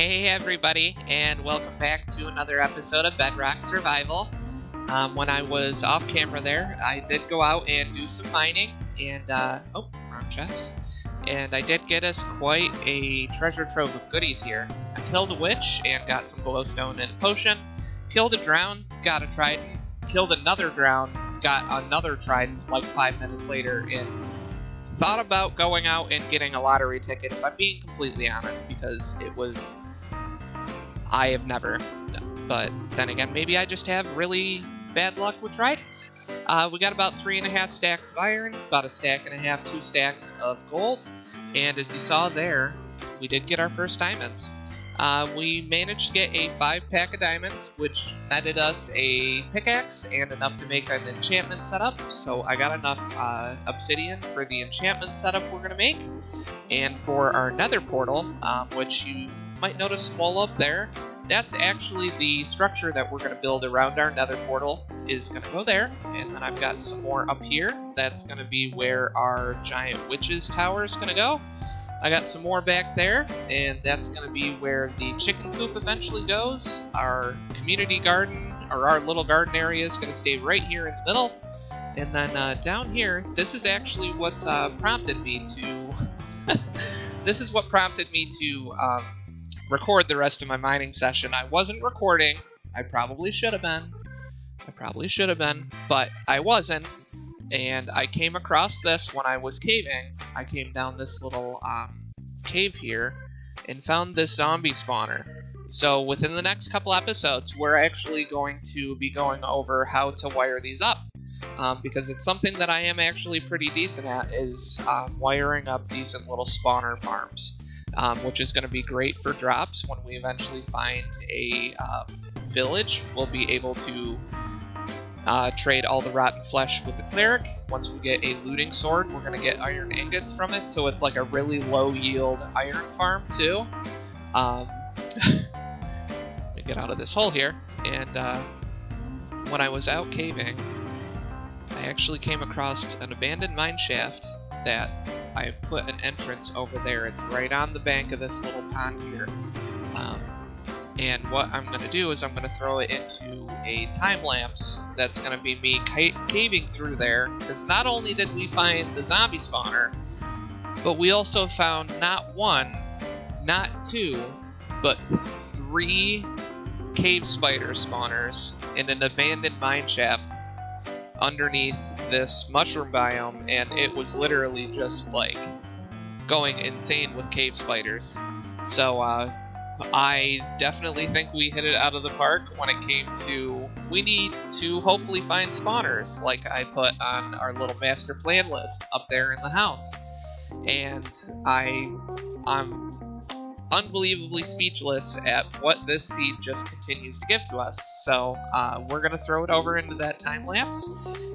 Hey everybody, and welcome back to another episode of Bedrock Survival. When I was off camera there, I did go out and do some mining, and, wrong chest. And I did get us quite a treasure trove of goodies here. I killed a witch and got some glowstone and a potion. Killed a drown, got a trident. Killed another drown, got another trident like 5 minutes later, and thought about going out and getting a lottery ticket, if I'm being completely honest, because I have never, but then again, maybe I just have really bad luck with tridents. We got about 3.5 stacks of iron, about 1.5 stacks, 2 stacks of gold, and as you saw there, we did get our first diamonds. We managed to get a 5-pack of diamonds, which netted us a pickaxe and enough to make an enchantment setup. So I got enough obsidian for the enchantment setup we're going to make. And for our Nether Portal, which you might notice small up there, that's actually the structure that we're going to build around our Nether Portal is going to go there. And then I've got some more up here. That's going to be where our giant witch's tower is going to go. I got some more back there, and that's going to be where the chicken coop eventually goes. Our community garden, or our little garden area, is going to stay right here in the middle. And then down here, this is actually what prompted me to... this is what prompted me to record the rest of my mining session. I wasn't recording. I probably should have been. But I wasn't. And I came across this when I was caving. I came down this little cave here and found this zombie spawner. So within the next couple episodes, we're actually going to be going over how to wire these up. Because it's something that I am actually pretty decent at, is wiring up decent little spawner farms. Which is going to be great for drops. When we eventually find a village, we'll be able to trade all the rotten flesh with the cleric. Once we get a looting sword, we're going to get iron ingots from it, so it's like a really low yield iron farm too. Let me get out of this hole here. And when I was out caving, I actually came across an abandoned mine shaft that I put an entrance over there. It's right on the bank of this little pond here. And what I'm going to do is I'm going to throw it into a time lapse that's going to be me caving through there, because not only did we find the zombie spawner, but we also found not 1, not 2, but 3 cave spider spawners in an abandoned mine shaft underneath this mushroom biome, and it was literally just like going insane with cave spiders. So I definitely think we hit it out of the park when it came to, we need to hopefully find spawners like I put on our little master plan list up there in the house. And I'm unbelievably speechless at what this seed just continues to give to us. So we're going to throw it over into that time lapse,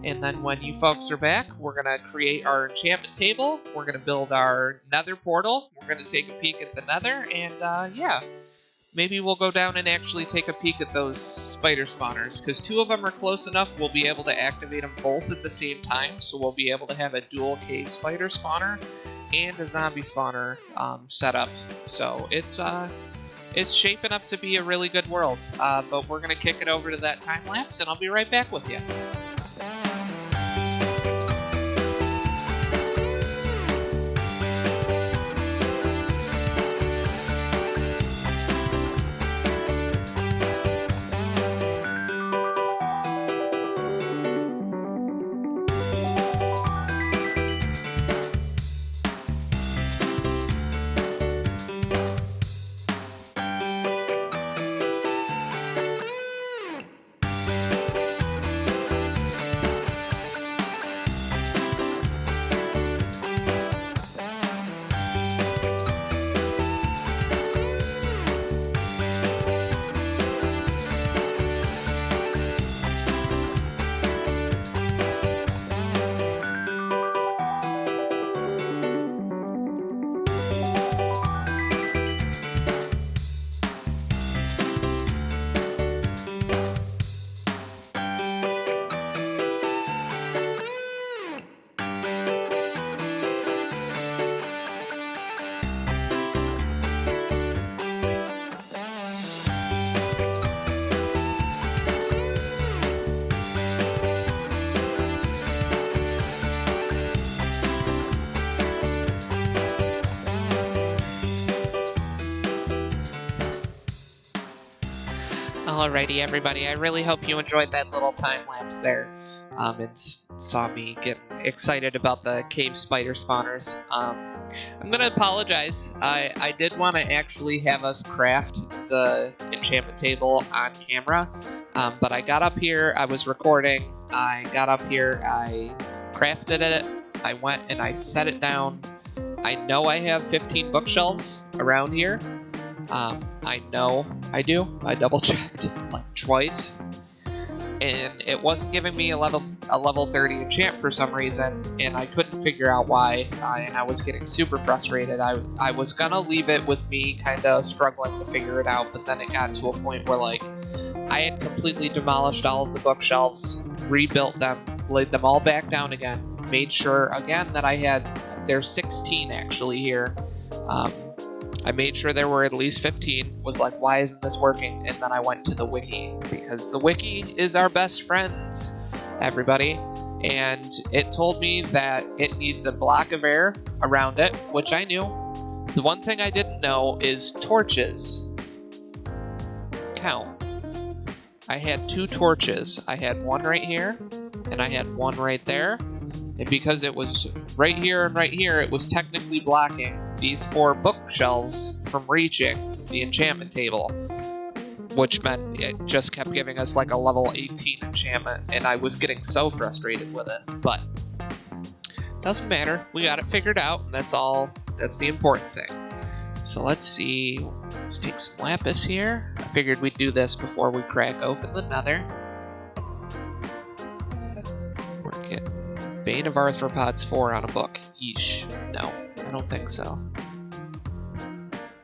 and then when you folks are back, we're going to create our enchantment table, we're going to build our Nether Portal, we're going to take a peek at the Nether, and yeah, maybe we'll go down and actually take a peek at those spider spawners, because 2 of them are close enough we'll be able to activate them both at the same time, so we'll be able to have a dual cave spider spawner and a zombie spawner set up. So it's shaping up to be a really good world. But we're gonna kick it over to that time lapse, and I'll be right back with you. Alrighty, everybody. I really hope you enjoyed that little time lapse there, and saw me get excited about the cave spider spawners. I'm gonna apologize. I did want to actually have us craft the enchantment table on camera, but I got up here. I was recording. I got up here. I crafted it. I went and I set it down. I know I have 15 bookshelves around here. I know I do. I double checked like twice, and it wasn't giving me a level 30 enchant for some reason, and I couldn't figure out why. And I was getting super frustrated. I was gonna leave it with me kind of struggling to figure it out, but then it got to a point where like I had completely demolished all of the bookshelves, rebuilt them, laid them all back down again, made sure again that I had. There's 16 actually here. I made sure there were at least 15, was like, why isn't this working? And then I went to the wiki, because the wiki is our best friends, everybody. And it told me that it needs a block of air around it, which I knew. The one thing I didn't know is torches count. I had 2 torches. I had one right here, and I had one right there. And because it was right here and right here, it was technically blocking these 4 bookshelves from reaching the enchantment table, which meant it just kept giving us like a level 18 enchantment, and I was getting so frustrated with it. But doesn't matter, we got it figured out, and that's all. That's the important thing. So let's see. Let's take some lapis here. I figured we'd do this before we crack open the nether. Bane of Arthropods 4 on a book. Yeesh. No, I don't think so.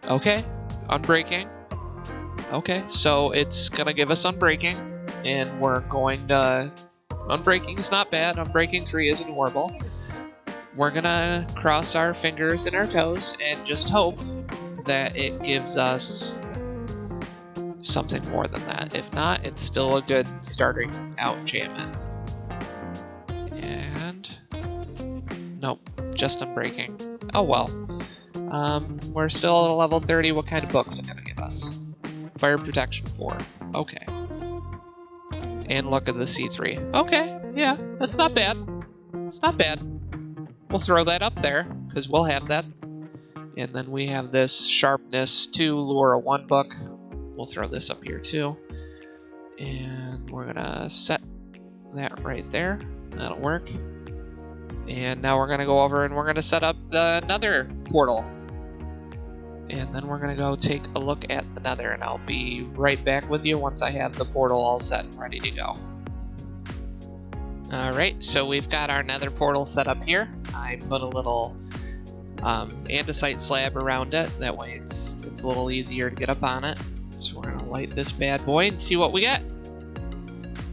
Okay, unbreaking. Okay, so it's gonna give us unbreaking, and we're going to... Unbreaking is not bad. Unbreaking 3 isn't horrible. We're gonna cross our fingers and our toes and just hope that it gives us something more than that. If not, it's still a good starting out enchantment. Nope, just unbreaking. Oh well. We're still at a level 30. What kind of books are gonna give us? Fire Protection 4. Okay. And look at the C3. Okay, yeah, that's not bad. It's not bad. We'll throw that up there, because we'll have that. And then we have this Sharpness 2 Lure 1 book. We'll throw this up here too. And we're gonna set that right there. That'll work. And now we're going to go over and we're going to set up the Nether Portal. And then we're going to go take a look at the Nether, and I'll be right back with you once I have the portal all set and ready to go. Alright, so we've got our Nether Portal set up here. I put a little andesite slab around it, that way it's a little easier to get up on it. So we're going to light this bad boy and see what we get.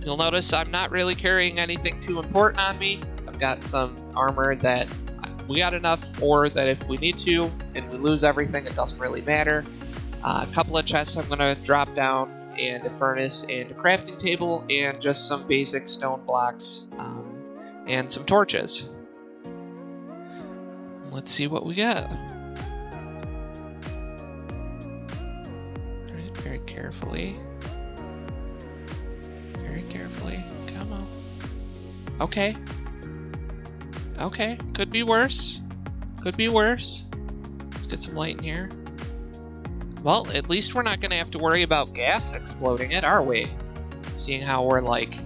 You'll notice I'm not really carrying anything too important on me. Got some armor that we got enough ore that if we need to and we lose everything, it doesn't really matter. A couple of chests I'm going to drop down, and a furnace and a crafting table, and just some basic stone blocks, and some torches. Let's see what we get. Alright, very carefully. Very carefully. Come on. Okay. Okay, could be worse. Could be worse. Let's get some light in here. Well, at least we're not going to have to worry about gas exploding it, are we? Seeing how we're, like,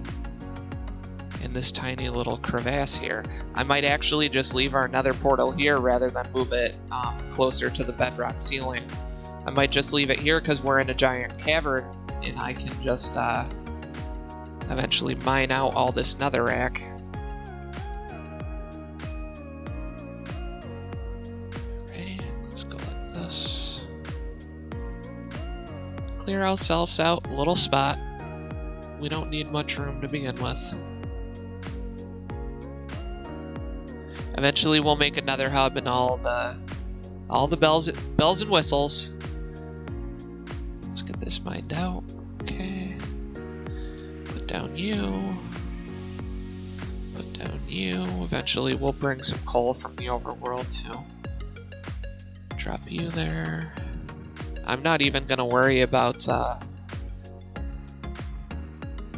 in this tiny little crevasse here. I might actually just leave our nether portal here rather than move it closer to the bedrock ceiling. I might just leave it here because we're in a giant cavern, and I can just eventually mine out all this netherrack. Clear ourselves out a little spot. We don't need much room to begin with. Eventually we'll make another hub and all the bells and whistles. Let's get this mined out. Okay. Put down you. Put down you. Eventually we'll bring some coal from the overworld too. Drop you there. I'm not even gonna worry about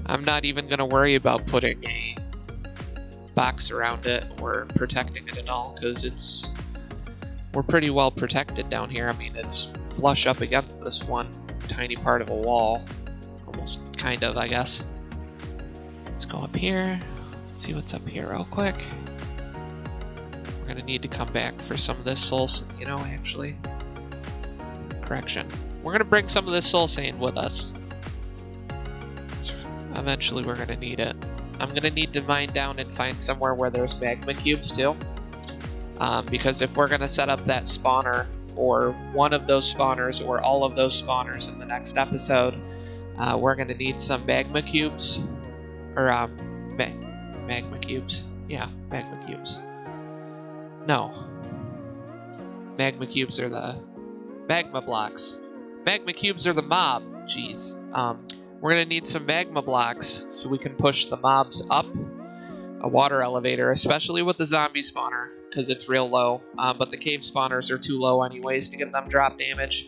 I'm not even going to worry about putting a box around it or protecting it at all, because we're pretty well protected down here. I mean, it's flush up against this one tiny part of a wall. Almost, kind of, I guess. Let's go up here. See what's up here real quick. We're going to need to come back for some of this soul... You know, actually... Correction. We're going to bring some of this soul sand with us. Eventually we're going to need it. I'm going to need to mine down and find somewhere where there's magma cubes too. Because if we're going to set up that spawner, or one of those spawners, or all of those spawners in the next episode, we're going to need some magma cubes. Or, magma cubes. Yeah, magma cubes. No. Magma cubes are the... Magma blocks. Magma cubes are the mob. Jeez. We're going to need some magma blocks so we can push the mobs up a water elevator, especially with the zombie spawner, because it's real low. But the cave spawners are too low anyways to give them drop damage.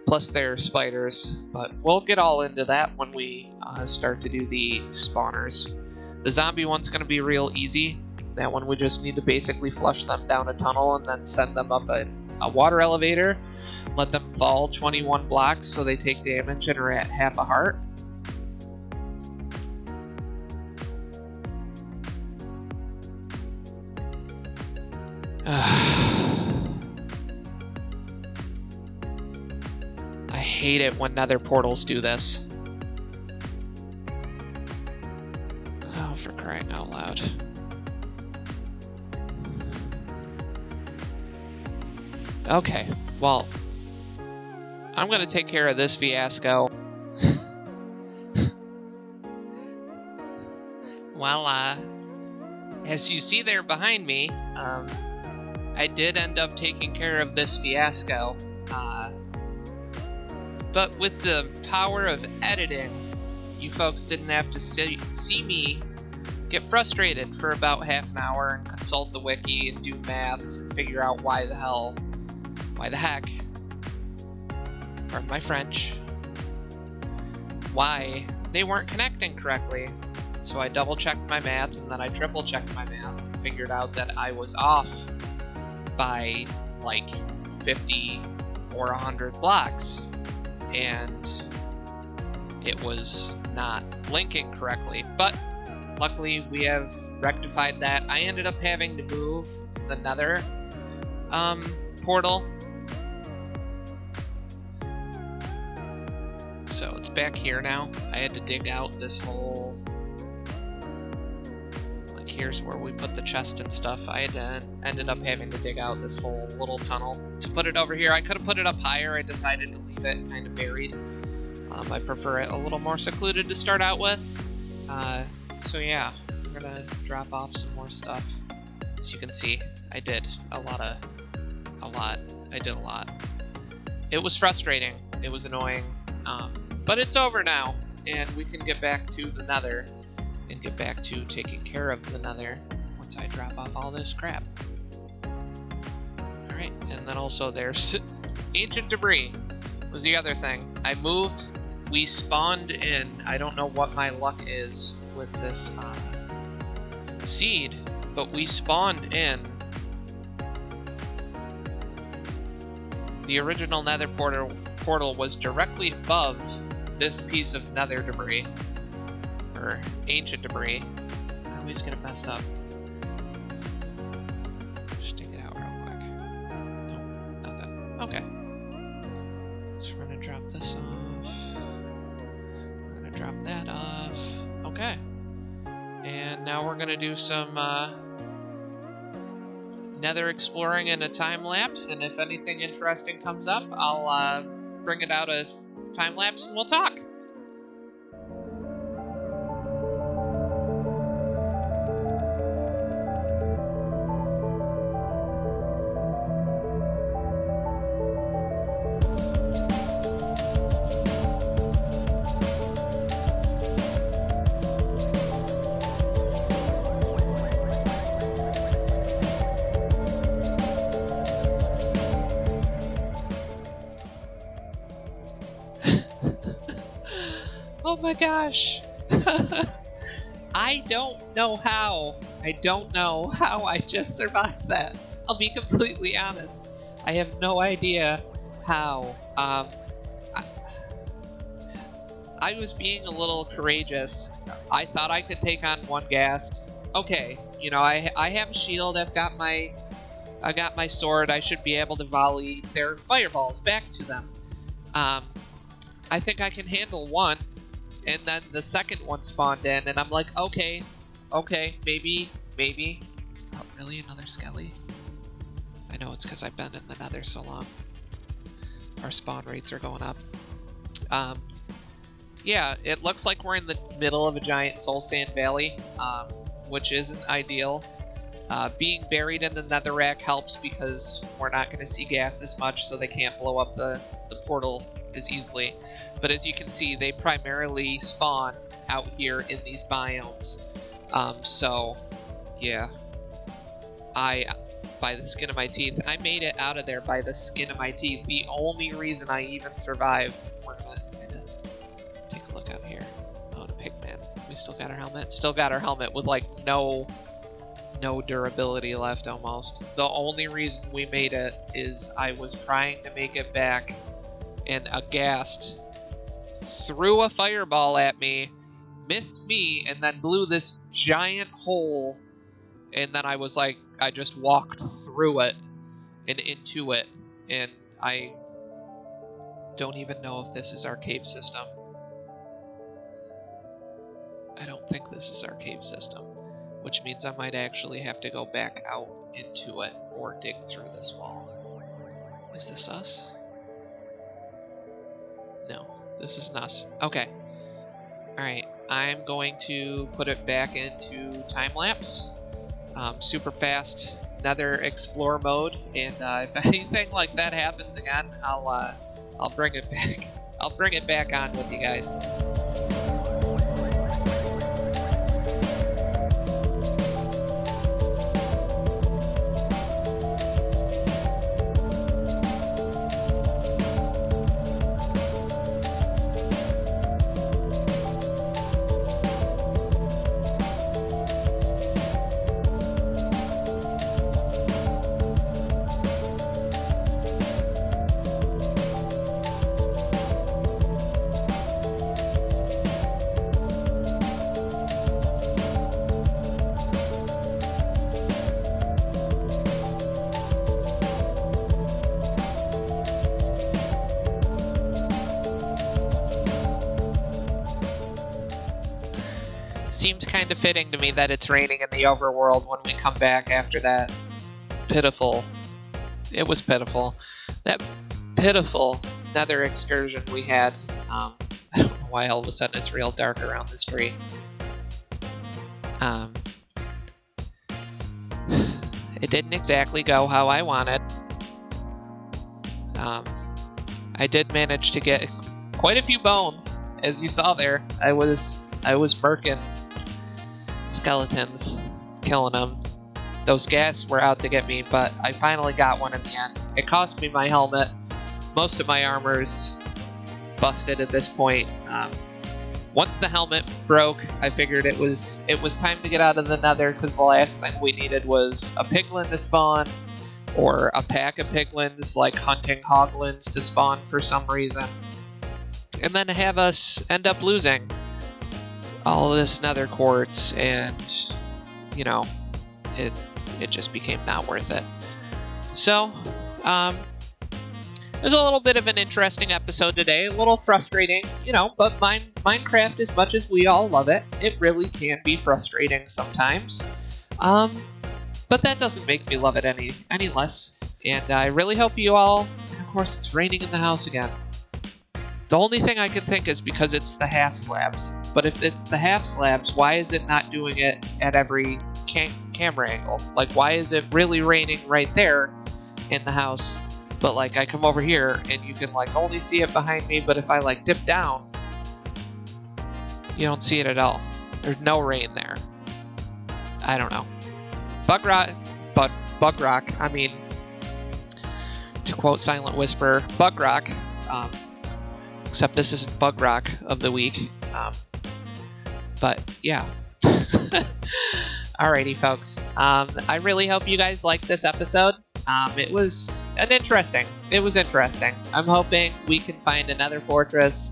Plus they're spiders. But we'll get all into that when we start to do the spawners. The zombie one's going to be real easy. That one we just need to basically flush them down a tunnel and then send them up a water elevator. Let them fall 21 blocks so they take damage and are at half a heart. I hate it when Nether portals do this. Oh, for crying out loud. Okay, well, I'm going to take care of this fiasco. Well, as you see there behind me, I did end up taking care of this fiasco. But with the power of editing, you folks didn't have to see me get frustrated for about half an hour and consult the wiki and do maths and figure out why the heck, pardon my French, why they weren't connecting correctly. So I double checked my math and then I triple checked my math and figured out that I was off by like 50 or 100 blocks, and it was not linking correctly. But luckily we have rectified that. I ended up having to move the Nether portal, so it's back here now. I had to dig out this whole, like, here's where we put the chest and stuff. I ended up having to dig out this whole little tunnel to put it over here. I could have put it up higher. I decided to leave it kind of buried. I prefer it a little more secluded to start out with. So yeah, I'm gonna drop off some more stuff. As you can see, I did a lot. I did a lot. It was frustrating. It was annoying. But it's over now, and we can get back to the Nether and get back to taking care of the Nether once I drop off all this crap. Alright, and then also there's ancient debris was the other thing. I moved, we spawned in, I don't know what my luck is with this seed, but we spawned in the original Nether portal was directly above this piece of Nether debris, or ancient debris. I always get it messed up. Just take it out real quick. Nope, nothing. Okay. So we're gonna drop this off. We're gonna drop that off. Okay. And now we're gonna do some Nether exploring in a time lapse, and if anything interesting comes up, I'll bring it out as time lapse and we'll talk. Oh my gosh, I don't know how. I don't know how I just survived that. I'll be completely honest. I have no idea how. I was being a little courageous. I thought I could take on one ghast. Okay, you know, I have a shield. I got my sword. I should be able to volley their fireballs back to them. I think I can handle one, and then the second one spawned in, and I'm like, okay, maybe. Oh, really, another skelly? I know it's because I've been in the Nether so long. Our spawn rates are going up. Yeah, it looks like we're in the middle of a giant soul sand valley, which isn't ideal. Being buried in the netherrack helps because we're not going to see gas as much, so they can't blow up the portal as easily. But as you can see, they primarily spawn out here in these biomes. So, yeah. By the skin of my teeth, I made it out of there by the skin of my teeth. The only reason I even survived. We're gonna take a look out here. Oh, the pigman. We still got our helmet. Still got our helmet with like no durability left almost. The only reason we made it is I was trying to make it back, and a ghast threw a fireball at me, missed me, and then blew this giant hole, and then I was like, I just walked through it and into it, and I don't even know if this is our cave system. I don't think this is our cave system, which means I might actually have to go back out into it or dig through this wall. Is this us? No, this is us. Okay. Alright, I'm going to put it back into time lapse. Super fast Nether explore mode, and if anything like that happens again, I'll bring it back. I'll bring it back on with you guys. Seems kind of fitting to me that it's raining in the overworld when we come back after that pitiful, it was pitiful, that pitiful Nether excursion we had. I don't know why all of a sudden it's real dark around this tree. It didn't exactly go how I wanted. I did manage to get quite a few bones, as you saw there. I was murking skeletons, killing them. Those ghasts were out to get me, but I finally got one in the end. It cost me my helmet. Most of my armor's busted at this point. Once the helmet broke, I figured it was time to get out of the Nether, because the last thing we needed was a piglin to spawn, or a pack of piglins, like hunting hoglins to spawn for some reason, and then have us end up losing all this Nether quartz, and you know, it just became not worth it. So, it was a little bit of an interesting episode today, a little frustrating, you know, but Minecraft, as much as we all love it, it really can be frustrating sometimes. But that doesn't make me love it any less. And I really hope you all, and of course it's raining in the house again. The only thing I can think is because it's the half slabs. But if it's the half slabs, why is it not doing it at every camera angle? Like, why is it really raining right there in the house? But like, I come over here and you can like only see it behind me, but if I like dip down, you don't see it at all. There's no rain there. I don't know. Bug rock, I mean, to quote Silent Whisper, bug rock, except this isn't bug rock of the week. But yeah. Alrighty, folks. I really hope you guys liked this episode. It was interesting. I'm hoping we can find another fortress.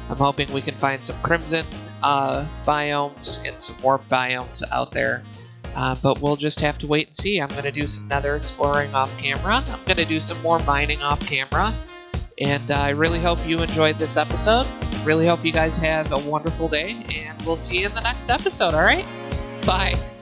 I'm hoping we can find some crimson biomes and some warp biomes out there. But we'll just have to wait and see. I'm going to do some nether exploring off camera. I'm going to do some more mining off camera. And I really hope you enjoyed this episode. Really hope you guys have a wonderful day. And we'll see you in the next episode, alright? Bye.